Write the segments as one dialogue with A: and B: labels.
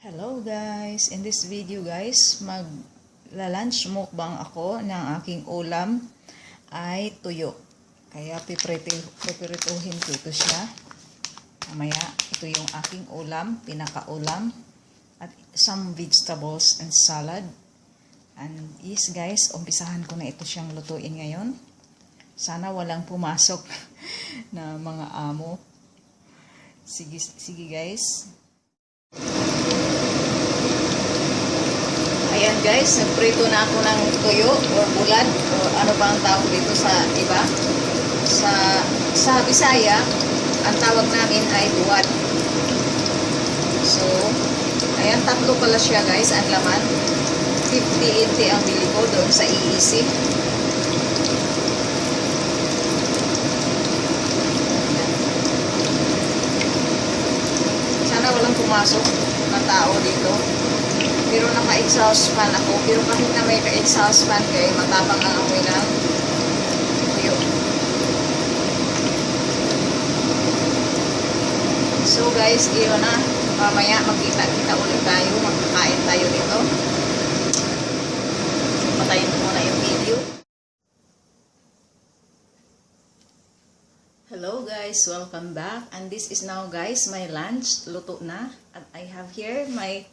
A: Hello guys! In this video guys, lunch mukbang ako ng aking ulam ay tuyo. Kaya pipirituhin ko ito siya. Mamaya, ito yung aking ulam, pinakaulam. At some vegetables and salad. And yes guys, umpisahan ko na ito siyang lutuin ngayon. Sana walang pumasok na mga amo. Sige guys. Ayan guys, nagprito na ako ng tuyo or bulad o ano pa ang tawag dito sa iba. Sa Bisaya, ang tawag namin ay buwad. So, ayan, tatlo pala siya guys, ang laman. 50-80 ang bili ko doon sa EEC. Sana walang pumasok na tao dito. Pero naka-exhaust fan ako. Pero kahit na may ka-exhaust fan kayo, matapang ang amoy ng tuyo. So guys, yun na. Mamaya magkita-kita ulit tayo. Magkakain tayo dito. Patayin ko muna yung video. Hello guys, welcome back. And this is now guys, my lunch. Luto na. At I have here my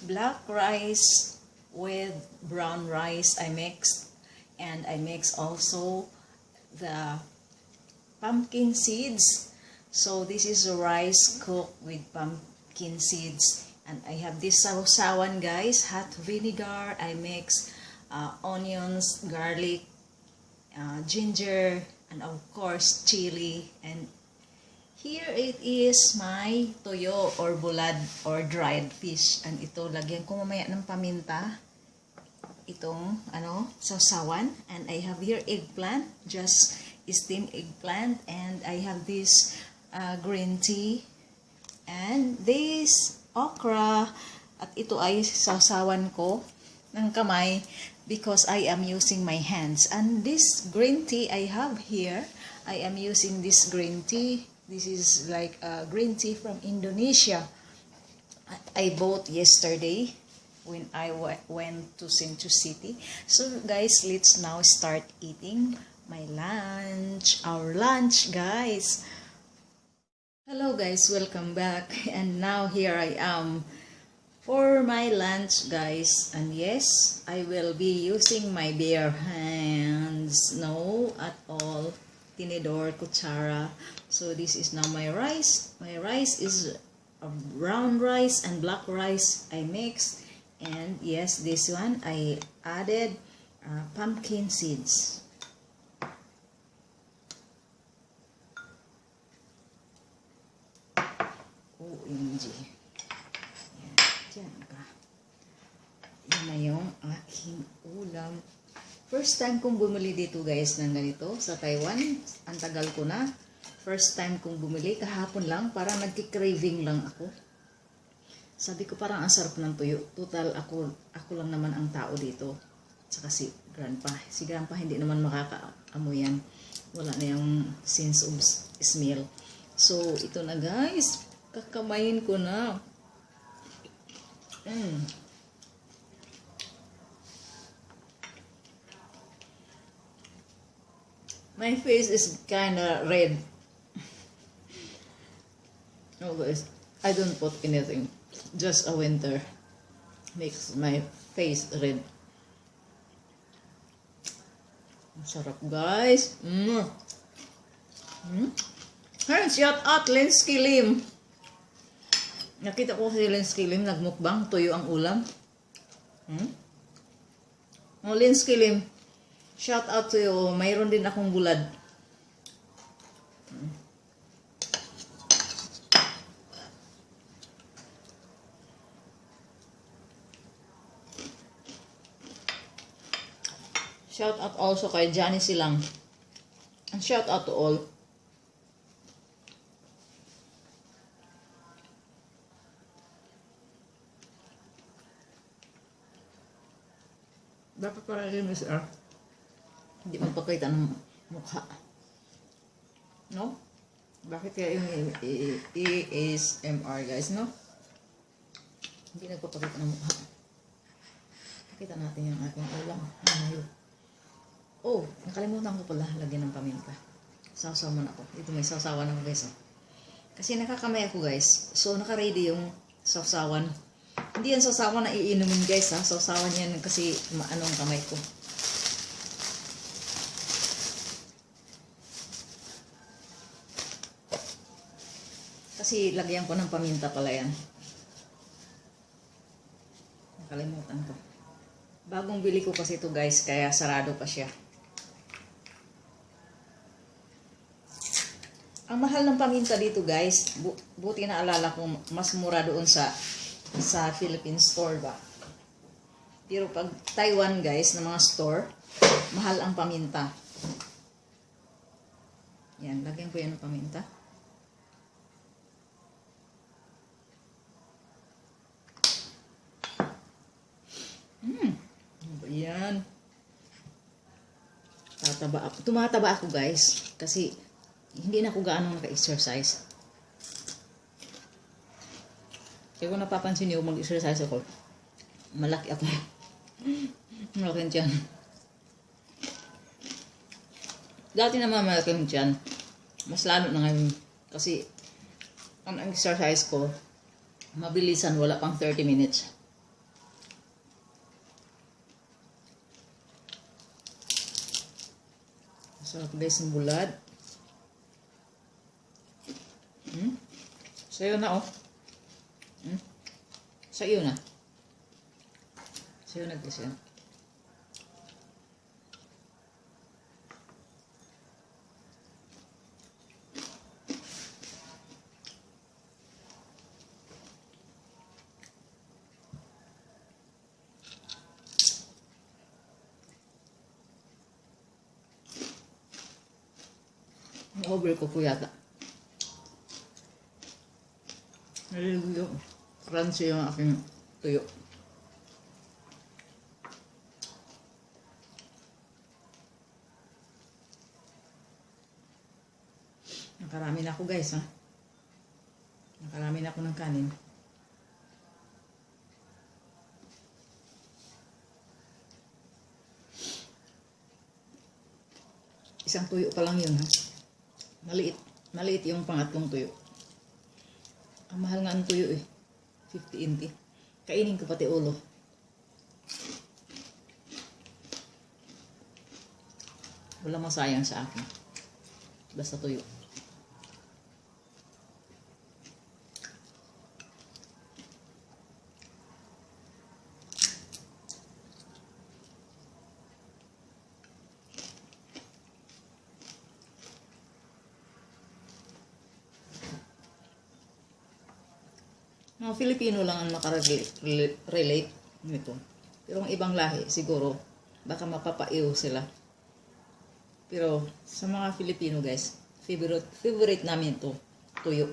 A: black rice with brown rice I mixed, and I mix also the pumpkin seeds. So this is a rice cooked with pumpkin seeds, and I have this sausawan guys, hot vinegar. I mix onions, garlic, ginger, and of course chili. And here it is my toyo or bulad or dried fish. And ito, lagyan ko mamaya ng paminta. Itong, sausawan. And I have here eggplant, just steamed eggplant. And I have this green tea. And this okra. At ito ay sausawan ko ng kamay because I am using my hands. And this green tea I have here, I am using this green tea. This is like green tea from Indonesia. I bought yesterday when I went to Central City. So guys, let's now start eating my lunch. Our lunch, guys. Hello guys, welcome back. And now here I am for my lunch, guys. And yes, I will be using my bare hands. No, at all. Tinidor, kutsara. So this is now my rice. My rice is a brown rice and black rice I mixed. And yes, this one I added pumpkin seeds. OMG. Yan, dyan ka. Yan na yung aking ulam. First time kong bumili dito guys ng ganito sa Taiwan. Ang tagal ko na. First time kong bumili. Kahapon lang. Parang nagki-craving lang ako. Sabi ko parang ang sarap ng tuyo. Total ako lang naman ang tao dito. Saka si grandpa. Si grandpa hindi naman makakaamoy yan. Wala na yung sense of smell. So ito na guys. Kakamayin ko na. My face is kinda red. Oh guys, I don't put anything. Just a winter makes my face red. Sarap guys. Hey, shout out Lensky Lim. Nakita ko si Lensky Lim nagmukbang, tuyo ang ulam. Oh, Lensky Lim. Shout out to you. Mayroon din akong bulad. Shout out also kay Johnny Silang. And shout out to all. Dapat para rin Mr. Hindi magpakita ng mukha. No? Bakit kaya yung ASMR guys, no? Hindi nagpapakita ng mukha. Pakita natin yung aking ulam. Oh, nakalimutan ko pala lagyan ng paminta. Sausaw muna ako. Ito may sausawan ako guys. Oh. Kasi nakakamay ako guys. So naka-ready yung sausawan. Hindi yan sausawan na iinumin guys ha. Sausawan yan kasi maanong kamay ko. Kasi lagyan ko ng paminta pala yan. Nakalimutan ko. Bagong bili ko kasi ito guys, kaya sarado pa siya. Ang mahal ng paminta dito guys, buti na alala ko, mas mura doon sa Philippine store ba. Pero pag Taiwan guys, na mga store, mahal ang paminta. Yan, lagyan ko yan ng paminta. Yan. Tumataba ako guys. Kasi hindi na ako gaano naka-exercise. Kaya kung napapansin niyo, mag-exercise ako. Malaki ako. Malaki tiyan. Dati naman malaki tiyan. Mas lalo na ngayon. Kasi ang exercise ko, mabilisan, wala pang 30 minutes. Sarap guys ng bulad. Sa'yo na oh. Sa'yo na. Sa'yo na guys yan. Overcook ko yata. Naliligo. Crunchy yung aking tuyo. Nakarami na ako guys ha. Nakarami na ako ng kanin. Isang tuyo pa lang yun ha. Maliit. Maliit yung pangatlong tuyo. Ang mahal nga ang tuyo eh. 50 NT. Kainin ko pati ulo. Wala masayang sa akin. Basta tuyo. Mga Filipino lang ang makarelate nito. Pero ang ibang lahi, siguro, baka mapapaiw sila. Pero sa mga Filipino guys, favorite namin ito, tuyo.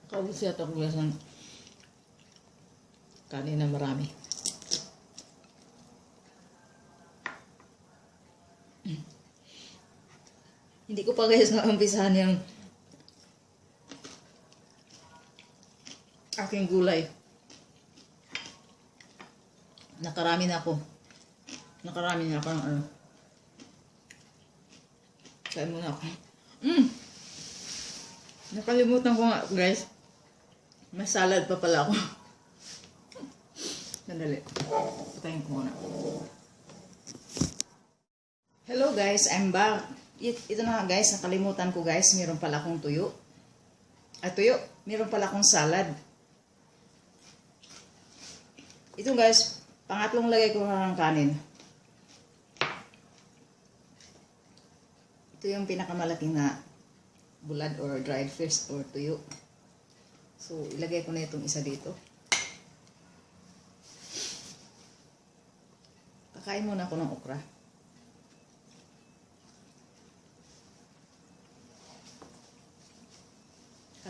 A: Kaubos yata ko guys ng kanin na marami. Hindi ko pa guys naumpisahan yung aking gulay. Nakarami na ako. Nakarami na ako ng ano. Kain muna ako. Nakalimutan ko nga guys. May salad pa pala ako. Sandali. Patayin ko muna. Hello guys, I'm back. Ito na nga guys, nakalimutan ko guys. Meron pala akong tuyo. Tuyo. Meron pala akong salad. Ito guys, pangatlong lagay ko ng kanin. Ito yung pinakamalaking na bulad or dried fish or tuyo. So, ilagay ko na itong isa dito. Kakain muna ako ng okra.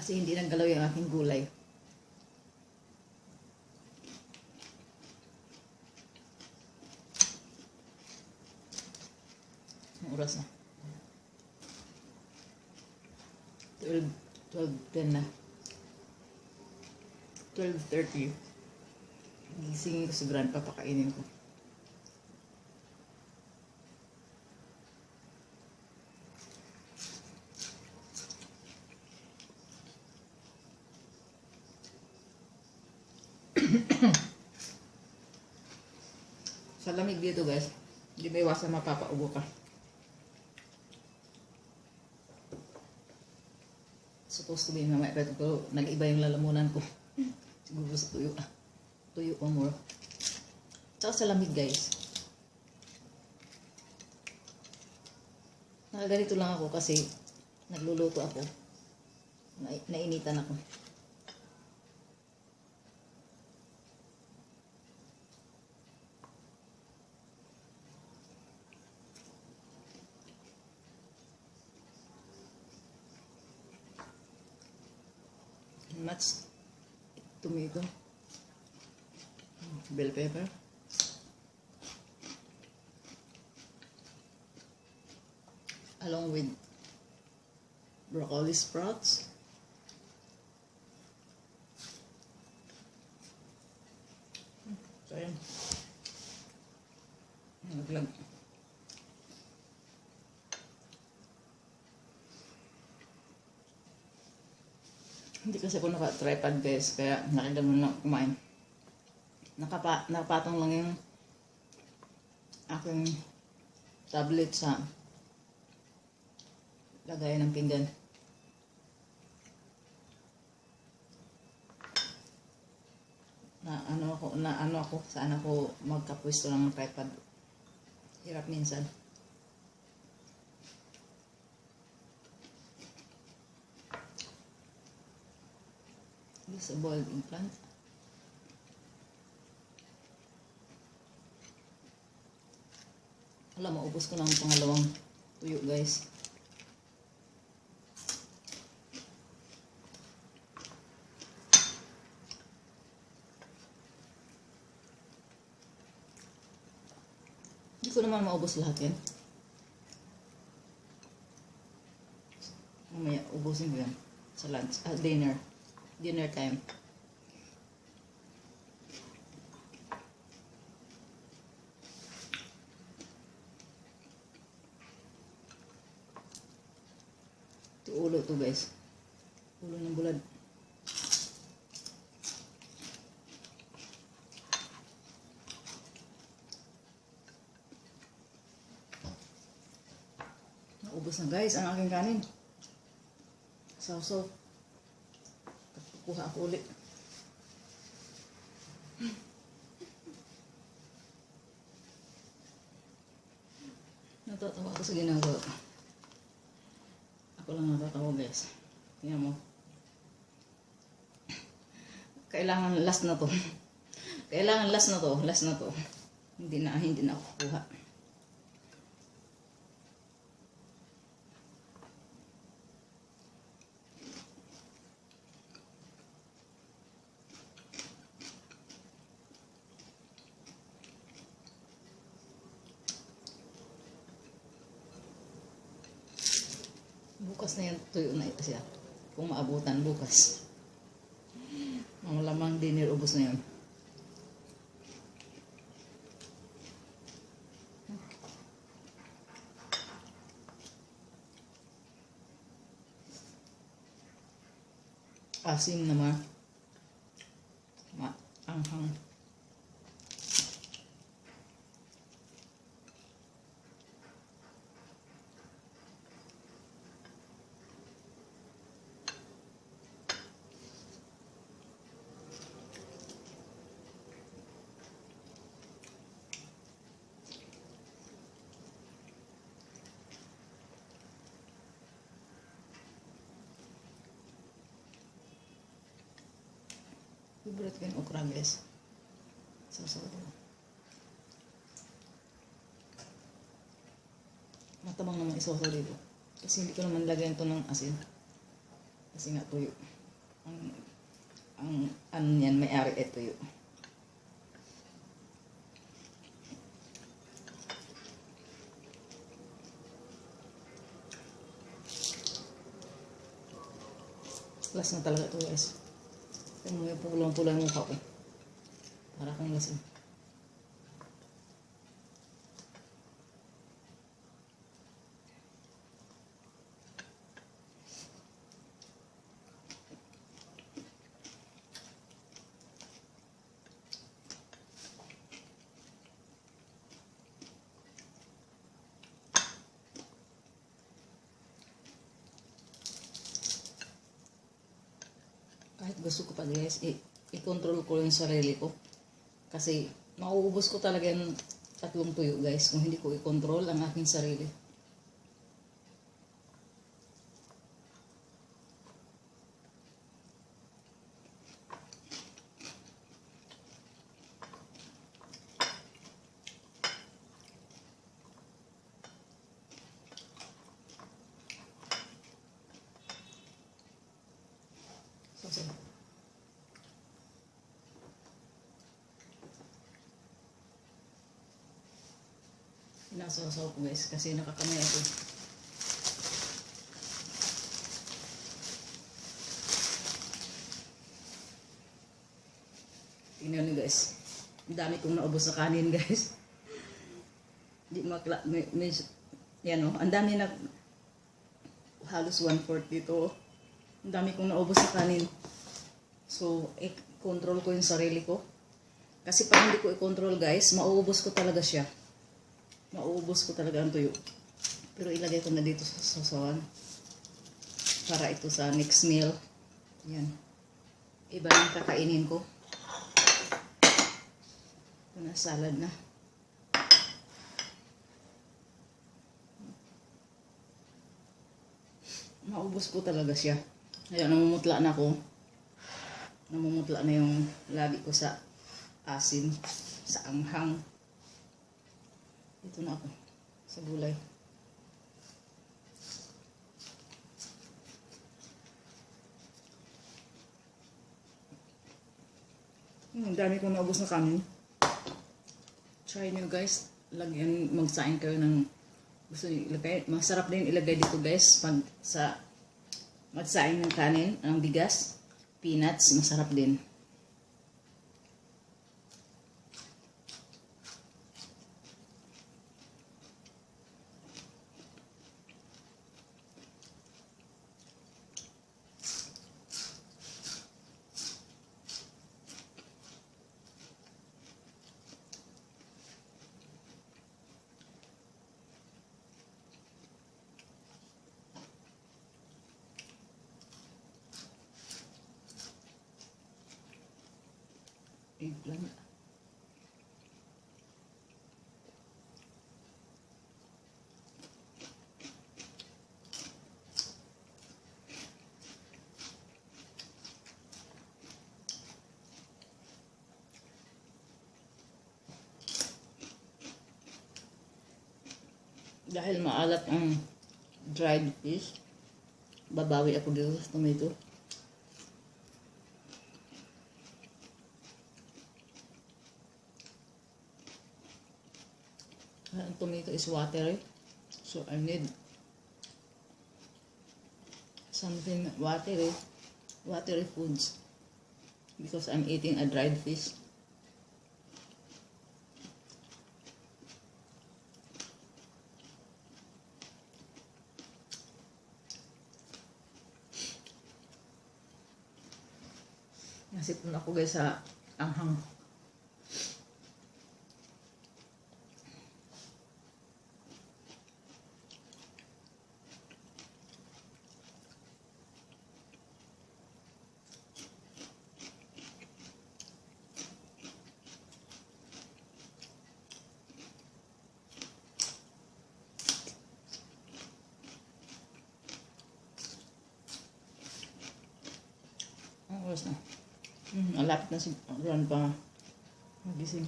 A: Kasi hindi naggalaw yung aking gulay. Ang oras na. 12:10 na. 12:30. Gisingin ko si Grandpa, pakainin ko. Sa lamig dito guys, hindi may iwasan mapapaubo ka. Supposed to be mamaya, pero nag-iba yung lalamunan ko. Siguro sa tuyo. Tuyo o more. Tsaka sa lamig guys. Nakaganito lang ako kasi nagluluto ako. Nainitan ako. Much tomato, bell pepper, along with broccoli sprouts, so yan, naglag. Hindi kasi ako naka-tripod guys, kaya nakaganon lang kumain. Nakapatong lang yung aking tablet sa lagayan ng pinggan. Na ano ako, saan ako magkapwesto ng tripod. Hirap minsan. This is a boiled eggplant. Wala, maubos ko na ang pangalawang tuyo guys. Hindi ko naman maubos lahat yan. Mamaya ubusin ko yan sa lunch, dinner time. Ito ulo to guys. Ulo ng bulad. Naubos na guys ang aking kanin. So. Kuha ako ulit. Natatawa ako sa ginagawa. Ako lang natatawa guys. Tingnan mo. Kailangan last na to. Kailangan last na to. Last na to. Hindi na ako kuha. Bukas na yan, tuyo na ito siya. Kung maabutan bukas. Ang lamang dinner, ubos na yan. Asim naman. Maanghang. Favorite ko yung okra guys. Sasaw ito. Matabang naman isaw dito. Kasi hindi ko naman lagyan ito ng asin. Kasi nga tuyo. ang ano niyan, may-ari ito yun. Last na talaga ito guys. Ito mo yung pulang-pula yung mukha ko. Para kang lasing. Kahit gusto ko pa guys, i-control ko yung sarili ko. Kasi mauubos ko talaga yung 3 tuyo guys kung hindi ko i-control ang aking sarili. So, inasaw-saw ko guys kasi nakakamay ako. Tingnan niyo guys. Ang dami kong naubos sa kanin guys. Di makla, yan o. Ang dami na halos 1/4 dito. Ang dami kong naubos sa kanin. So, i-control ko yung sarili ko. Kasi pag hindi ko i-control guys, mauubos ko talaga siya. Mauubos ko talaga ang tuyo. Pero ilagay ko na dito sa sasawan. Para ito sa next meal. Yan. Iba yung kakainin ko. Ito na, salad na. Maubos ko talaga siya. Ayan, namumutla na ako. Namumutla na yung labi ko sa asin, sa anghang. Ito na ako, sa gulay. Ang dami kong naubos na kanin. Try nyo guys, lagyan, magsain kayo ng gusto nyo ilagay. Masarap din ilagay dito guys, pag sa magsaing ng kanin, ng bigas, peanuts, masarap din. Eggplant. Dahil maalat ang dried fish, babawi ako dito sa tomato. Ang tomato is watery, so I need something watery foods because I'm eating a dried fish. Nasipon ako guys sa anghang. Ang oras na. Alapit na si Ron pa magising.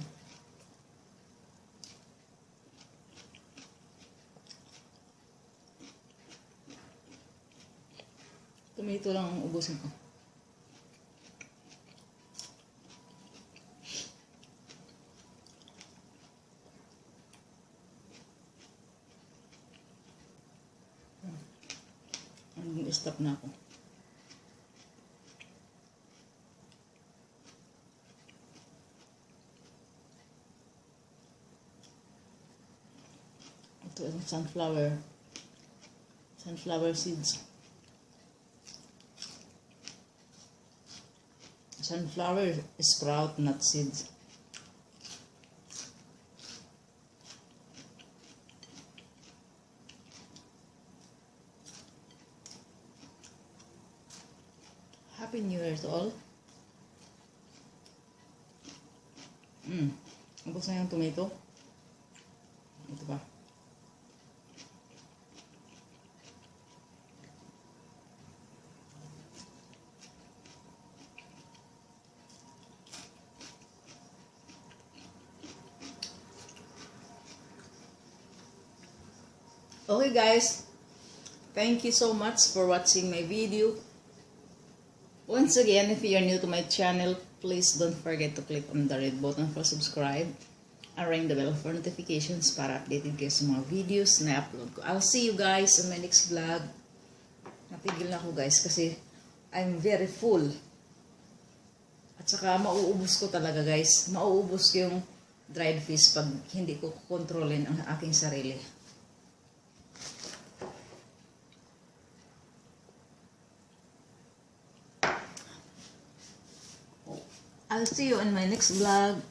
A: Tomato lang ang ubusin ko. Mag-stop na ako. Ito ang sunflower seeds. Sunflower sprout, not seeds. Happy New Year to all. Ubos na yung tomato. Ito pa. Okay guys, thank you so much for watching my video. Once again, if you are new to my channel, please don't forget to click on the red button for subscribe and ring the bell for notifications para updated kayo sa mga videos na upload ko. I'll see you guys in my next vlog. Natigil na ako guys kasi I'm very full. At saka mauubos ko talaga guys. Mauubos ko yung dried fish pag hindi ko kontrolin ang aking sarili. I'll see you in my next vlog.